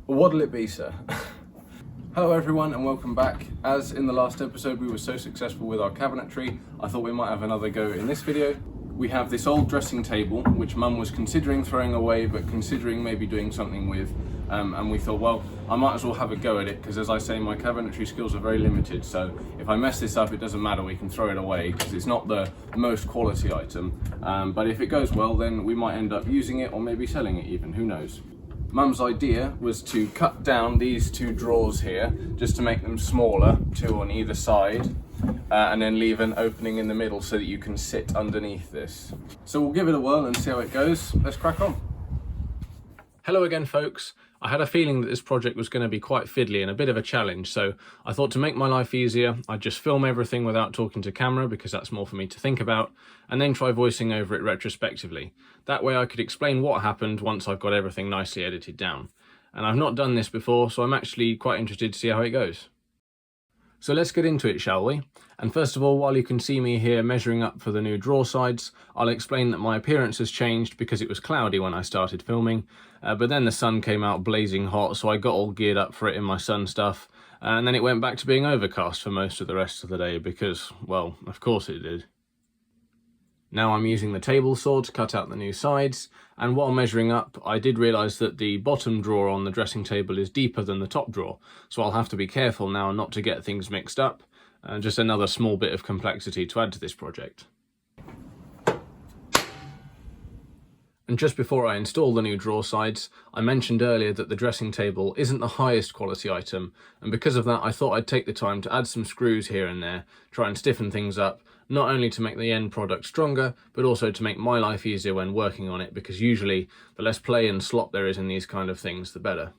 What'll it be, sir? Hello everyone and welcome back. As in the last episode we were so successful with our cabinetry, I thought we might have another go in this video. We have this old dressing table which Mum was considering throwing away but considering maybe doing something with, and we thought, well, I might as well have a go at it because, as I say, my cabinetry skills are very limited, so if I mess this up it doesn't matter, we can throw it away because it's not the most quality item, but if it goes well then we might end up using it or maybe selling it even, who knows. Mum's idea was to cut down these two drawers here just to make them smaller, two on either side, and then leave an opening in the middle so that you can sit underneath this. So we'll give it a whirl and see how it goes. Let's crack on. Hello again, folks. I had a feeling that this project was going to be quite fiddly and a bit of a challenge, so I thought to make my life easier, I'd just film everything without talking to camera because that's more for me to think about, and then try voicing over it retrospectively. That way I could explain what happened once I've got everything nicely edited down. And I've not done this before, so I'm actually quite interested to see how it goes. So let's get into it, shall we? And first of all, while you can see me here measuring up for the new drawer sides, I'll explain that my appearance has changed because it was cloudy when I started filming, but then the sun came out blazing hot, so I got all geared up for it in my sun stuff, and then it went back to being overcast for most of the rest of the day because, well, of course it did. Now I'm using the table saw to cut out the new sides, and while measuring up I did realise that the bottom drawer on the dressing table is deeper than the top drawer, so I'll have to be careful now not to get things mixed up. Just another small bit of complexity to add to this project. And just before I install the new drawer sides, I mentioned earlier that the dressing table isn't the highest quality item, and because of that I thought I'd take the time to add some screws here and there, try and stiffen things up, not only to make the end product stronger, but also to make my life easier when working on it, because usually the less play and slop there is in these kind of things, the better.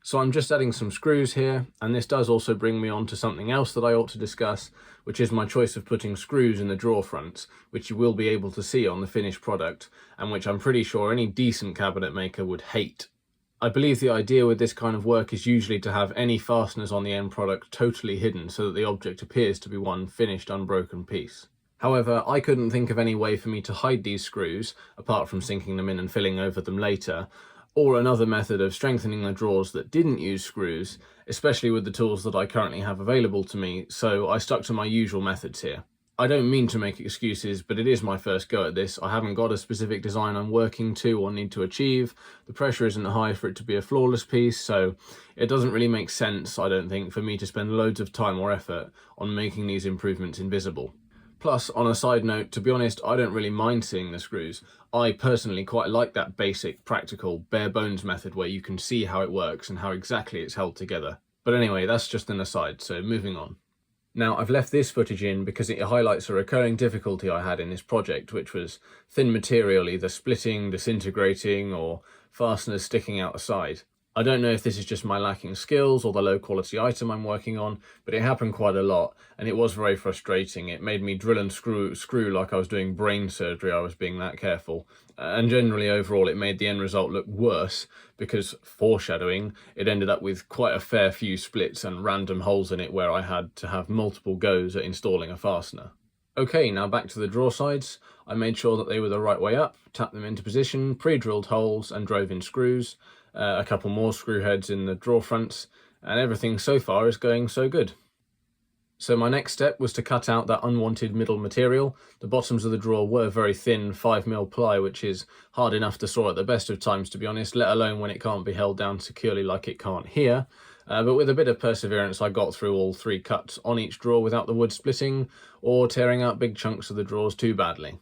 So I'm just adding some screws here, and this does also bring me on to something else that I ought to discuss, which is my choice of putting screws in the drawer fronts, which you will be able to see on the finished product, and which I'm pretty sure any decent cabinet maker would hate. I believe the idea with this kind of work is usually to have any fasteners on the end product totally hidden so that the object appears to be one finished unbroken piece. However, I couldn't think of any way for me to hide these screws, apart from sinking them in and filling over them later, or another method of strengthening the drawers that didn't use screws, especially with the tools that I currently have available to me, so I stuck to my usual methods here. I don't mean to make excuses, but it is my first go at this. I haven't got a specific design I'm working to or need to achieve. The pressure isn't high for it to be a flawless piece, so it doesn't really make sense, I don't think, for me to spend loads of time or effort on making these improvements invisible. Plus, on a side note, to be honest, I don't really mind seeing the screws. I personally quite like that basic, practical, bare bones method where you can see how it works and how exactly it's held together. But anyway, that's just an aside, so moving on. Now, I've left this footage in because it highlights a recurring difficulty I had in this project, which was thin material either splitting, disintegrating, or fasteners sticking out the side. I don't know if this is just my lacking skills or the low quality item I'm working on, but it happened quite a lot, and it was very frustrating. It made me drill and screw like I was doing brain surgery. I was being that careful. And generally overall it made the end result look worse because, foreshadowing, it ended up with quite a fair few splits and random holes in it where I had to have multiple goes at installing a fastener. Okay, now back to the drawer sides. I made sure that they were the right way up, tapped them into position, pre-drilled holes and drove in screws. A couple more screw heads in the drawer fronts, and everything so far is going so good. So my next step was to cut out that unwanted middle material. The bottoms of the drawer were very thin 5mm ply, which is hard enough to saw at the best of times, to be honest, let alone when it can't be held down securely like it can't here. But with a bit of perseverance I got through all 3 cuts on each drawer without the wood splitting or tearing out big chunks of the drawers too badly.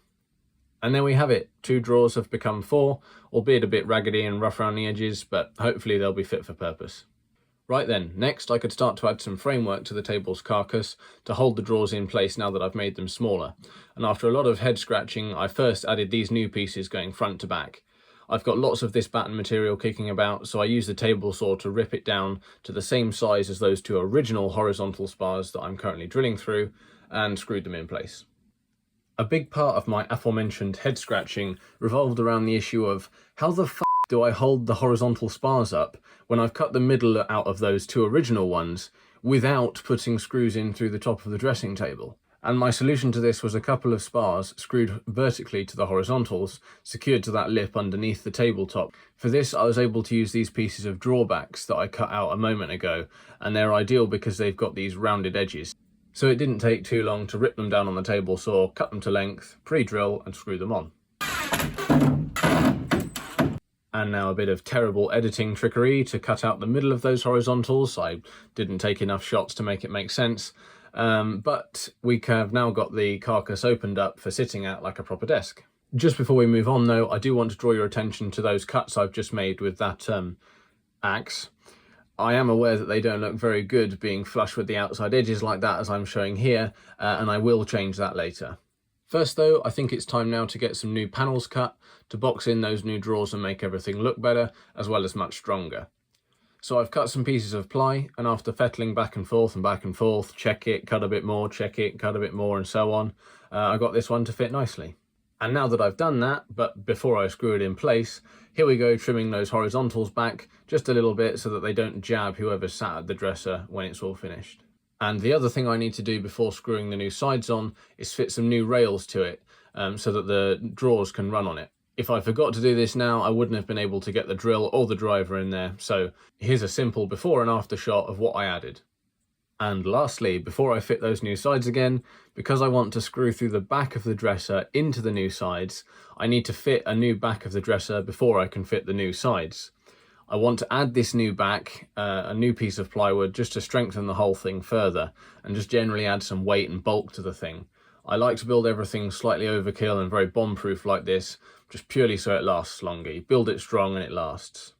And there we have it. 2 drawers have become 4, albeit a bit raggedy and rough around the edges, but hopefully they'll be fit for purpose. Right then, next I could start to add some framework to the table's carcass to hold the drawers in place now that I've made them smaller. And after a lot of head scratching, I first added these new pieces going front to back. I've got lots of this batten material kicking about, so I used the table saw to rip it down to the same size as those 2 original horizontal spars that I'm currently drilling through, and screwed them in place. A big part of my aforementioned head scratching revolved around the issue of how the f*** do I hold the horizontal spars up when I've cut the middle out of those 2 original ones without putting screws in through the top of the dressing table? And my solution to this was a couple of spars screwed vertically to the horizontals, secured to that lip underneath the tabletop. For this, I was able to use these pieces of drawbacks that I cut out a moment ago, and they're ideal because they've got these rounded edges. So it didn't take too long to rip them down on the table saw, cut them to length, pre-drill and screw them on. And now a bit of terrible editing trickery to cut out the middle of those horizontals. I didn't take enough shots to make it make sense. But we have now got the carcass opened up for sitting at like a proper desk. Just before we move on though, I do want to draw your attention to those cuts I've just made with that axe. I am aware that they don't look very good being flush with the outside edges like that as I'm showing here, and I will change that later. First though, I think it's time now to get some new panels cut to box in those new drawers and make everything look better, as well as much stronger. So I've cut some pieces of ply, and after fettling back and forth, check it, cut a bit more, check it, cut a bit more, and so on, I got this one to fit nicely. And now that I've done that, but before I screw it in place, here we go trimming those horizontals back just a little bit so that they don't jab whoever sat at the dresser when it's all finished. And the other thing I need to do before screwing the new sides on is fit some new rails to it, so that the drawers can run on it. If I forgot to do this now, I wouldn't have been able to get the drill or the driver in there, so here's a simple before and after shot of what I added. And lastly, before I fit those new sides again, because I want to screw through the back of the dresser into the new sides, I need to fit a new back of the dresser before I can fit the new sides. I want to add this new back, a new piece of plywood, just to strengthen the whole thing further, and just generally add some weight and bulk to the thing. I like to build everything slightly overkill and very bomb-proof like this, just purely so it lasts longer. You build it strong and it lasts.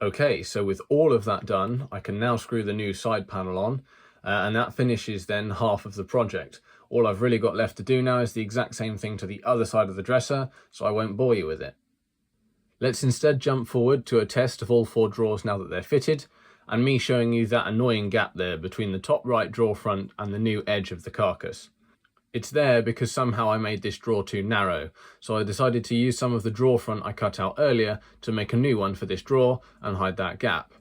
Okay, so with all of that done, I can now screw the new side panel on, and that finishes then half of the project. All I've really got left to do now is the exact same thing to the other side of the dresser, so I won't bore you with it. Let's instead jump forward to a test of all 4 drawers now that they're fitted, and me showing you that annoying gap there between the top right drawer front and the new edge of the carcass. It's there because somehow I made this drawer too narrow, so I decided to use some of the drawer front I cut out earlier to make a new one for this drawer and hide that gap.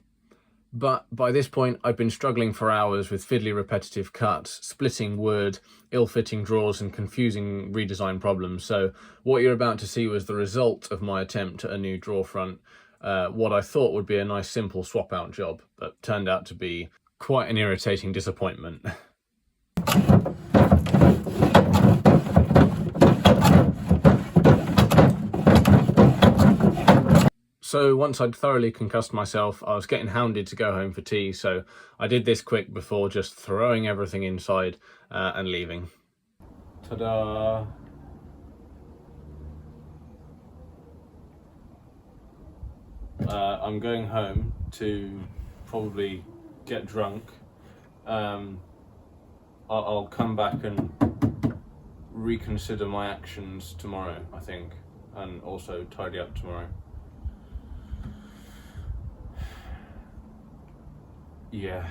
But by this point I'd been struggling for hours with fiddly repetitive cuts, splitting wood, ill-fitting drawers and confusing redesign problems, so what you're about to see was the result of my attempt at a new drawer front, what I thought would be a nice simple swap out job, but turned out to be quite an irritating disappointment. So once I'd thoroughly concussed myself, I was getting hounded to go home for tea, so I did this quick before just throwing everything inside and leaving. Ta-da! I'm going home to probably get drunk. I'll come back and reconsider my actions tomorrow, I think, and also tidy up tomorrow. Yeah.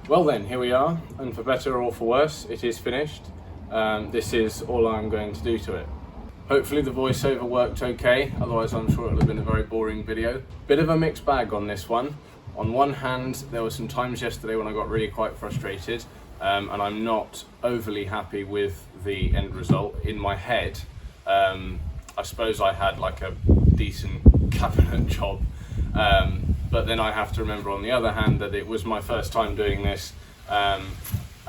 Well then, here we are, and for better or for worse, it is finished. This is all I'm going to do to it. Hopefully the voiceover worked okay, otherwise I'm sure it would have been a very boring video. Bit of a mixed bag on this one. On one hand, there were some times yesterday when I got really quite frustrated, and I'm not overly happy with the end result. In my head, I suppose I had like a decent cabinet job. But then I have to remember on the other hand that it was my first time doing this,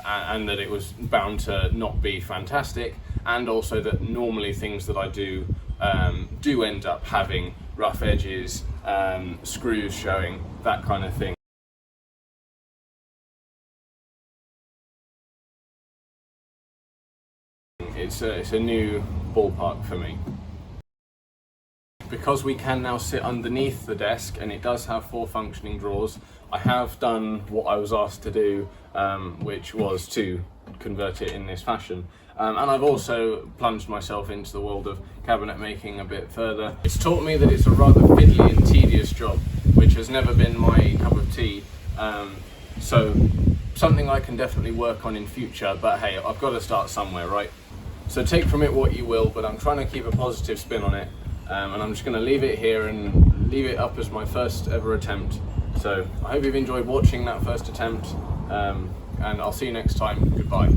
and that it was bound to not be fantastic, and also that normally things that I do do end up having rough edges, screws showing, that kind of thing. It's a new ballpark for me. Because we can now sit underneath the desk and it does have 4 functioning drawers, I have done what I was asked to do, which was to convert it in this fashion. And I've also plunged myself into the world of cabinet making a bit further. It's taught me that it's a rather fiddly and tedious job, which has never been my cup of tea. So something I can definitely work on in future, but hey, I've got to start somewhere, right? So take from it what you will, but I'm trying to keep a positive spin on it. And I'm just going to leave it here and leave it up as my first ever attempt. So I hope you've enjoyed watching that first attempt, and I'll see you next time. Goodbye.